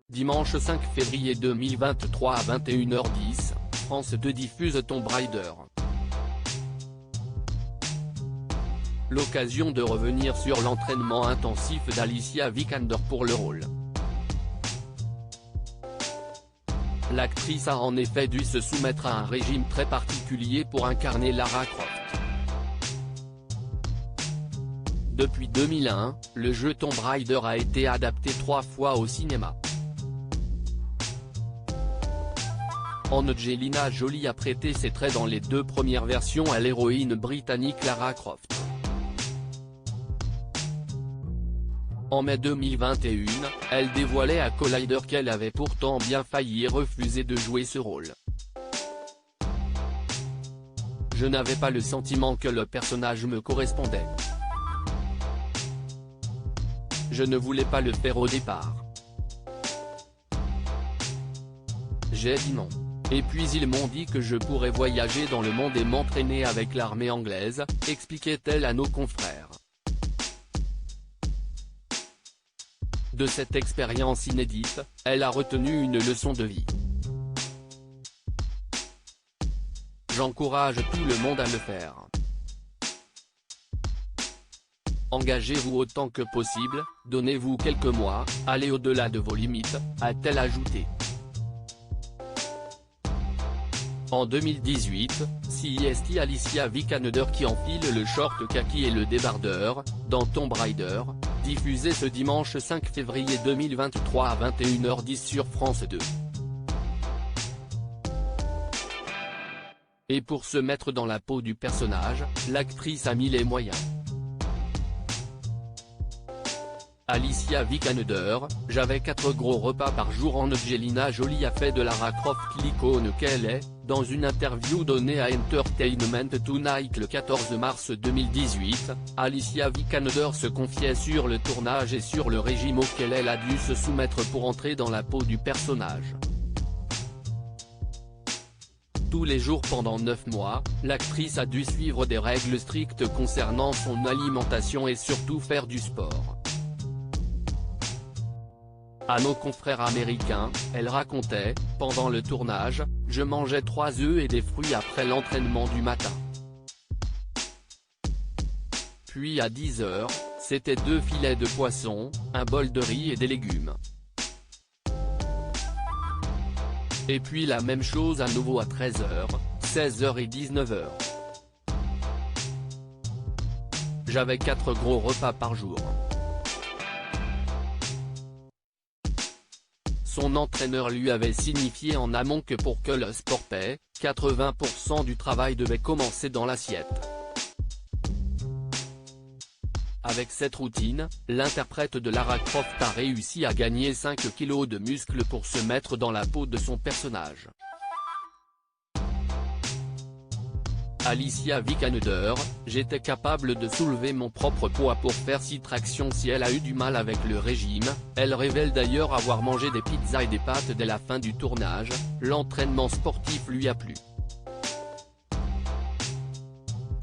Dimanche 5 février 2023 à 21h10, France 2 diffuse Tomb Raider. L'occasion de revenir sur l'entraînement intensif d'Alicia Vikander pour le rôle. L'actrice a en effet dû se soumettre à un régime très particulier pour incarner Lara Croft. Depuis 2001, le jeu Tomb Raider a été adapté 3 fois au cinéma. Angelina Jolie a prêté ses traits dans les 2 premières versions à l'héroïne britannique Lara Croft. En mai 2021, elle dévoilait à Collider qu'elle avait pourtant bien failli refuser de jouer ce rôle. Je n'avais pas le sentiment que le personnage me correspondait. Je ne voulais pas le faire au départ. J'ai dit non. Et puis ils m'ont dit que je pourrais voyager dans le monde et m'entraîner avec l'armée anglaise, expliquait-elle à nos confrères. De cette expérience inédite, elle a retenu une leçon de vie. J'encourage tout le monde à le faire. Engagez-vous autant que possible, donnez-vous quelques mois, allez au-delà de vos limites, a-t-elle ajouté. En 2018, c'est Alicia Vikander qui enfile le short kaki et le débardeur, dans Tomb Raider, diffusé ce dimanche 5 février 2023 à 21h10 sur France 2. Et pour se mettre dans la peau du personnage, l'actrice a mis les moyens. Alicia Vikander, j'avais 4 gros repas par jour. Angelina Jolie a fait de Lara Croft l'icône qu'elle est, dans une interview donnée à Entertainment Tonight le 14 mars 2018, Alicia Vikander se confiait sur le tournage et sur le régime auquel elle a dû se soumettre pour entrer dans la peau du personnage. Tous les jours pendant 9 mois, l'actrice a dû suivre des règles strictes concernant son alimentation et surtout faire du sport. À nos confrères américains, elle racontait, pendant le tournage, je mangeais 3 œufs et des fruits après l'entraînement du matin. Puis à 10h, c'était 2 filets de poisson, un bol de riz et des légumes. Et puis la même chose à nouveau à 13h, 16h et 19h. J'avais 4 gros repas par jour. Son entraîneur lui avait signifié en amont que pour que le sport paie, 80% du travail devait commencer dans l'assiette. Avec cette routine, l'interprète de Lara Croft a réussi à gagner 5 kilos de muscles pour se mettre dans la peau de son personnage. Alicia Vikander, j'étais capable de soulever mon propre poids pour faire 6 tractions si elle a eu du mal avec le régime, elle révèle d'ailleurs avoir mangé des pizzas et des pâtes dès la fin du tournage, l'entraînement sportif lui a plu.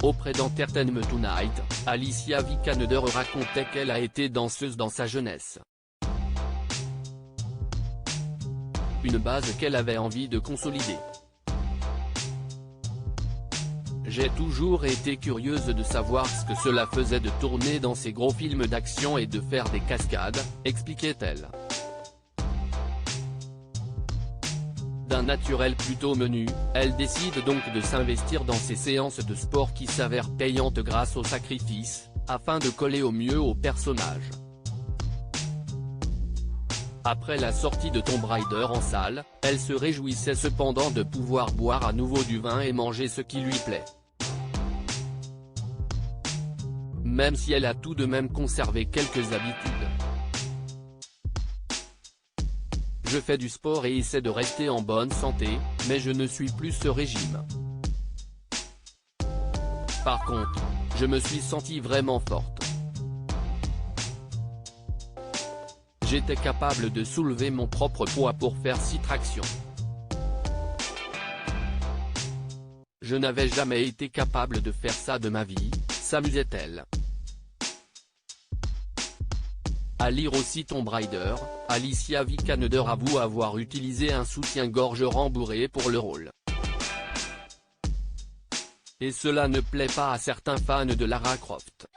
Auprès d'Entertainment Tonight, Alicia Vikander racontait qu'elle a été danseuse dans sa jeunesse. Une base qu'elle avait envie de consolider. J'ai toujours été curieuse de savoir ce que cela faisait de tourner dans ces gros films d'action et de faire des cascades, expliquait-elle. D'un naturel plutôt menu, elle décide donc de s'investir dans ces séances de sport qui s'avèrent payantes grâce au sacrifice, afin de coller au mieux au personnage. Après la sortie de Tomb Raider en salle, elle se réjouissait cependant de pouvoir boire à nouveau du vin et manger ce qui lui plaît. Même si elle a tout de même conservé quelques habitudes. Je fais du sport et essaie de rester en bonne santé, mais je ne suis plus ce régime. Par contre, je me suis sentie vraiment forte. J'étais capable de soulever mon propre poids pour faire 6 tractions. Je n'avais jamais été capable de faire ça de ma vie, s'amusait-elle. À lire aussi Tomb Raider, Alicia Vikander avoue avoir utilisé un soutien-gorge rembourré pour le rôle. Et cela ne plaît pas à certains fans de Lara Croft.